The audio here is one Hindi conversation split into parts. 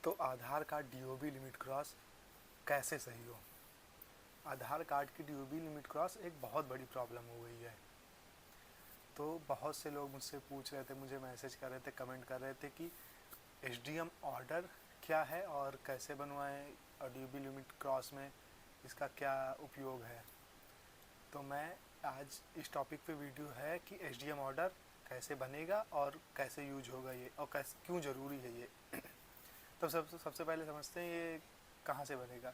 तो आधार कार्ड डीओबी लिमिट क्रॉस कैसे सही हो। आधार कार्ड की डीओबी लिमिट क्रॉस एक बहुत बड़ी प्रॉब्लम हो गई है। तो बहुत से लोग मुझसे पूछ रहे थे, मुझे मैसेज कर रहे थे, कमेंट कर रहे थे कि एसडीएम ऑर्डर क्या है और कैसे बनवाएं और डीओबी लिमिट क्रॉस में इसका क्या उपयोग है। तो मैं आज इस टॉपिक पे वीडियो है कि एसडीएम ऑर्डर कैसे बनेगा और कैसे यूज होगा ये, और कैसे क्यों ज़रूरी है ये। तो सबसे पहले समझते हैं ये कहाँ से बनेगा।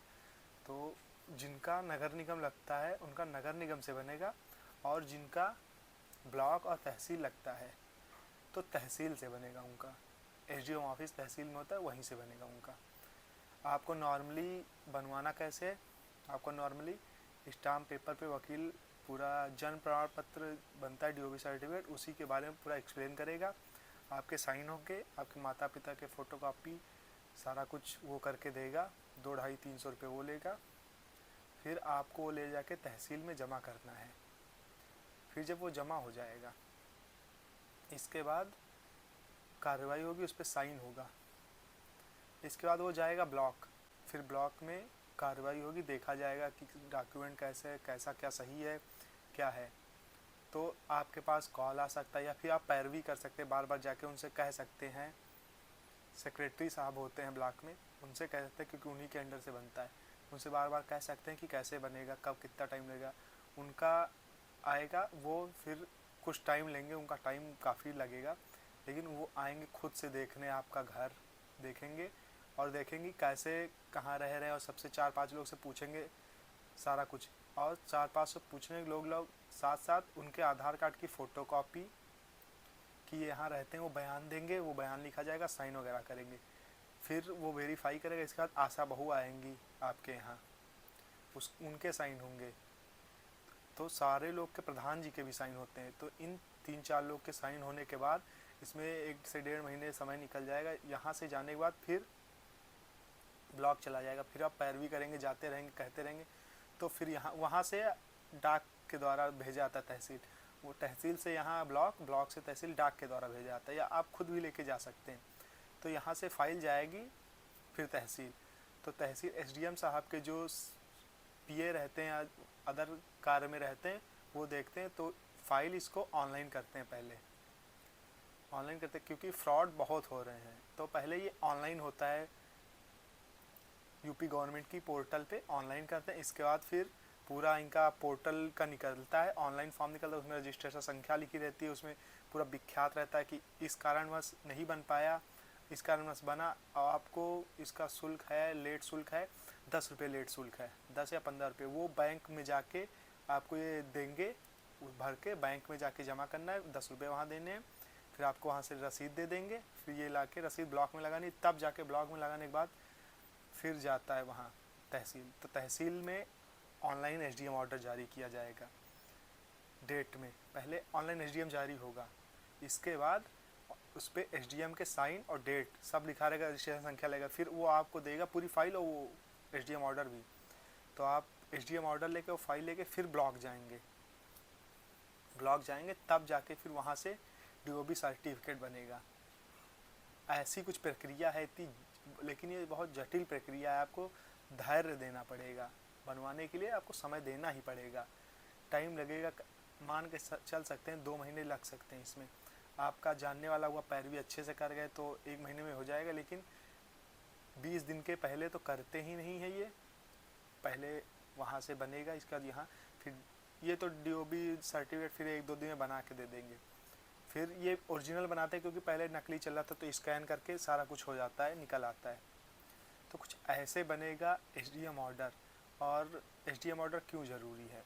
तो जिनका नगर निगम लगता है उनका नगर निगम से बनेगा, और जिनका ब्लॉक और तहसील लगता है तो तहसील से बनेगा उनका। एसडीएम ऑफिस तहसील में होता है, वहीं से बनेगा उनका। आपको नॉर्मली बनवाना कैसे है, आपको नॉर्मली स्टाम्प पेपर पे वकील पूरा जन्म प्रमाण पत्र बनता है, डीओबी सर्टिफिकेट, उसी के बारे में पूरा एक्सप्लेन करेगा। आपके साइन होंगे, आपके माता पिता के फ़ोटोकॉपी सारा कुछ वो करके देगा। 200-250-300 रुपये वो लेगा। फिर आपको वो ले जाके तहसील में जमा करना है। फिर जब वो जमा हो जाएगा, इसके बाद कार्रवाई होगी, उस पर साइन होगा। इसके बाद वो जाएगा ब्लॉक। फिर ब्लॉक में कार्रवाई होगी, देखा जाएगा कि डॉक्यूमेंट कैसे कैसा क्या सही है क्या है। तो आपके पास कॉल आ सकता है, या फिर आप पैरवी कर सकते हैं, बार बार जाके उनसे कह सकते हैं। सेक्रेटरी साहब होते हैं ब्लॉक में, उनसे कह सकते हैं क्योंकि उन्हीं के अंडर से बनता है। उनसे बार बार कह सकते हैं कि कैसे बनेगा, कब कितना टाइम लगेगा। उनका आएगा, वो फिर कुछ टाइम लेंगे, उनका टाइम काफ़ी लगेगा, लेकिन वो आएंगे खुद से देखने, आपका घर देखेंगे और देखेंगे कैसे कहाँ रह रहे हैं, और सबसे 4-5 लोग से पूछेंगे सारा कुछ। और 4-5 से पूछने के लोग साथ साथ उनके आधार कार्ड की फ़ोटोकॉपी कि ये यहाँ रहते हैं वो बयान देंगे, वो बयान लिखा जाएगा, साइन वगैरह करेंगे। फिर वो वेरीफाई करेगा। इसके बाद आशा बहू आएंगी आपके यहाँ, उनके साइन होंगे। तो सारे लोग के, प्रधान जी के भी साइन होते हैं। तो इन 3-4 लोग के साइन होने के बाद इसमें 1 से 1.5 महीने समय निकल जाएगा। यहाँ से जाने के बाद फिर ब्लॉक चला जाएगा। फिर आप पैरवी करेंगे, जाते रहेंगे, कहते रहेंगे। तो फिर यहाँ वहाँ से डाक के द्वारा भेजा जाता है तहसील, वो तहसील से यहाँ ब्लॉक, ब्लॉक से तहसील, डाक के द्वारा भेजा जाता है, या आप खुद भी लेके जा सकते हैं। तो यहाँ से फाइल जाएगी, फिर तहसील। तो तहसील एसडीएम साहब के जो पीए रहते हैं या अदर कार्य में रहते हैं, वो देखते हैं। तो फाइल इसको ऑनलाइन करते हैं, पहले ऑनलाइन करते हैं क्योंकि फ्रॉड बहुत हो रहे हैं। तो पहले ये ऑनलाइन होता है, यूपी गवर्नमेंट की पोर्टल पे ऑनलाइन करते हैं। इसके बाद फिर पूरा इनका पोर्टल का निकलता है, ऑनलाइन फॉर्म निकलता है, उसमें रजिस्ट्रेशन संख्या लिखी रहती है, उसमें पूरा विख्यात रहता है कि इस कारणवश नहीं बन पाया, इस कारणवश बना। और आपको इसका शुल्क है, लेट शुल्क है 10 रुपये, लेट शुल्क है 10 या 15 रुपये। वो बैंक में जाके आपको ये देंगे, भर के बैंक में जाके जमा करना है, 10 रुपये वहाँ देने हैं। फिर आपको वहाँ से रसीद दे देंगे। फिर ये ला के रसीद ब्लॉक में लगानी, तब जाके ब्लॉक में लगाने के बाद फिर जाता है वहाँ तहसील। तो तहसील में ऑनलाइन एसडीएम ऑर्डर जारी किया जाएगा। डेट में पहले ऑनलाइन एसडीएम जारी होगा, इसके बाद उस पर एसडीएम के साइन और डेट सब लिखा रहेगा, रजिस्ट्रेशन संख्या लगेगा। फिर वो आपको देगा पूरी फाइल और वो एसडीएम ऑर्डर भी। तो आप एसडीएम ऑर्डर लेके, वो फाइल लेके फिर ब्लॉक जाएंगे, तब जाके फिर वहाँ से डीओबी सर्टिफिकेट बनेगा। ऐसी कुछ प्रक्रिया है इतनी, लेकिन ये बहुत जटिल प्रक्रिया है। आपको धैर्य देना पड़ेगा, बनवाने के लिए आपको समय देना ही पड़ेगा, टाइम लगेगा। मान के चल सकते हैं 2 महीने लग सकते हैं इसमें। आपका जानने वाला हुआ पैरवी अच्छे से कर गए तो 1 महीने में हो जाएगा, लेकिन 20 दिन के पहले तो करते ही नहीं है ये। पहले वहाँ से बनेगा, इसके बाद यहाँ, फिर ये तो डीओबी सर्टिफिकेट फिर 1-2 दिन में बना के दे देंगे। फिर ये ओरिजिनल बनाते हैं क्योंकि पहले नकली चल रहा था, तो स्कैन करके सारा कुछ हो जाता है, निकल आता है। तो कुछ ऐसे बनेगा एसडीएम ऑर्डर। और एसडीएम ऑर्डर क्यों ज़रूरी है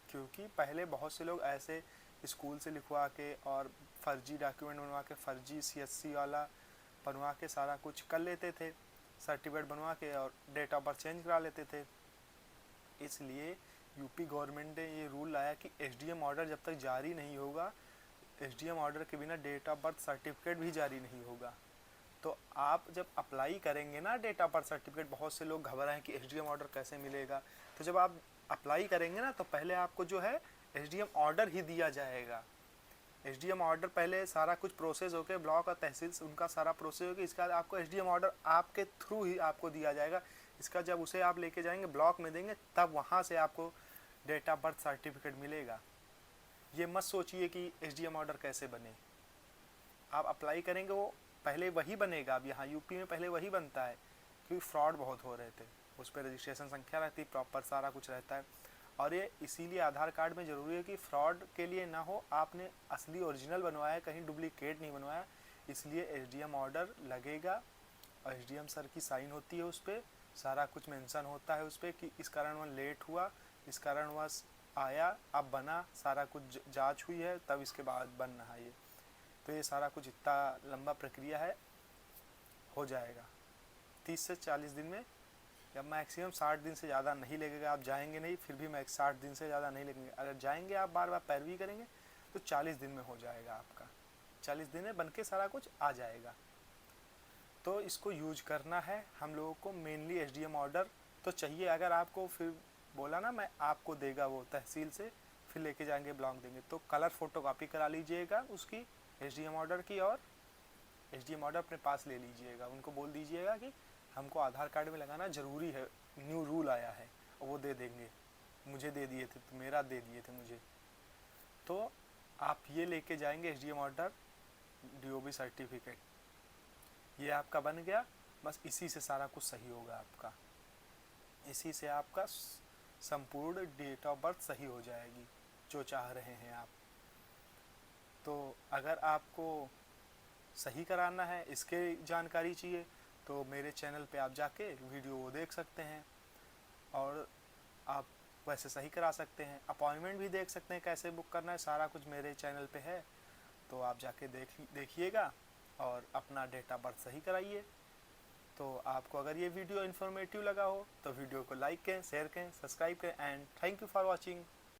क्योंकि पहले बहुत से लोग ऐसे स्कूल से लिखवा के और फर्जी डॉक्यूमेंट बनवा के, फर्जी सीएससी वाला बनवा के सारा कुछ कर लेते थे, सर्टिफिकेट बनवा के, और डेट ऑफ बर्थ चेंज करा लेते थे। इसलिए यूपी गवर्नमेंट ने ये रूल लाया कि एसडीएम ऑर्डर जब तक जारी नहीं होगा, एसडीएम ऑर्डर के बिना डेट ऑफ बर्थ सर्टिफिकेट भी जारी नहीं होगा। तो आप जब अप्लाई करेंगे ना डेट ऑफ बर्थ सर्टिफिकेट, बहुत से लोग घबराएं कि एसडीएम ऑर्डर कैसे मिलेगा। तो जब आप अप्लाई करेंगे ना, तो पहले आपको जो है एसडीएम ऑर्डर ही दिया जाएगा। एसडीएम ऑर्डर पहले सारा कुछ प्रोसेस होकर ब्लॉक और तहसील से उनका सारा प्रोसेस होकर इसका आपको एसडीएम ऑर्डर आपके थ्रू ही आपको दिया जाएगा। इसका जब उसे आप लेके जाएंगे ब्लॉक में देंगे तब वहाँ से आपको डेट ऑफ बर्थ सर्टिफिकेट मिलेगा। ये मत सोचिए कि एसडीएम ऑर्डर कैसे बने, आप अप्लाई करेंगे वो पहले वही बनेगा। अब यहाँ यूपी में पहले वही बनता है क्योंकि फ्रॉड बहुत हो रहे थे, उस पर रजिस्ट्रेशन संख्या रहती, प्रॉपर सारा कुछ रहता है। और ये इसीलिए आधार कार्ड में ज़रूरी है कि फ्रॉड के लिए ना हो, आपने असली ओरिजिनल बनवाया, कहीं डुप्लीकेट नहीं बनवाया, इसलिए एसडीएम ऑर्डर लगेगा और एसडीएम सर की साइन होती है उस पर, सारा कुछ मेंशन होता है उस पर कि इस कारणवश लेट हुआ, इस कारणवश आया, अब बना, सारा कुछ जांच हुई है तब इसके बाद बन रहा है ये। तो ये सारा कुछ इतना लंबा प्रक्रिया है, हो जाएगा 30 से 40 दिन में, या मैक्सिमम 60 दिन से ज़्यादा नहीं लगेगा। आप जाएंगे नहीं फिर भी 60 दिन से ज़्यादा नहीं लगेंगे, अगर जाएंगे आप बार बार पैरवी करेंगे तो 40 दिन में हो जाएगा आपका, 40 दिन में बन के सारा कुछ आ जाएगा। तो इसको यूज करना है हम लोगों को, मेनली एसडीएम ऑर्डर तो चाहिए। अगर आपको फिर बोला ना मैं आपको देगा वो तहसील से, फिर लेके जाएंगे ब्लॉक देंगे, तो कलर फोटोकॉपी करा लीजिएगा उसकी एसडीएम ऑर्डर की, और एसडीएम ऑर्डर अपने पास ले लीजिएगा। उनको बोल दीजिएगा कि हमको आधार कार्ड में लगाना ज़रूरी है, न्यू रूल आया है, और वो दे देंगे। मुझे दे दिए थे, तो मेरा दे दिए थे मुझे। तो आप ये लेके जाएंगे एसडीएम ऑर्डर, डीओबी सर्टिफिकेट, ये आपका बन गया। बस इसी से सारा कुछ सही होगा आपका, इसी से आपका संपूर्ण डेट ऑफ बर्थ सही हो जाएगी जो चाह रहे हैं आप। तो अगर आपको सही कराना है, इसके जानकारी चाहिए, तो मेरे चैनल पे आप जाके वीडियो वो देख सकते हैं, और आप वैसे सही करा सकते हैं। अपॉइंटमेंट भी देख सकते हैं कैसे बुक करना है, सारा कुछ मेरे चैनल पे है, तो आप जाके देखिएगा और अपना डेट ऑफ बर्थ सही कराइए। तो आपको अगर ये वीडियो इन्फॉर्मेटिव लगा हो तो वीडियो को लाइक करें, शेयर करें, सब्सक्राइब करें, and thank you for watching.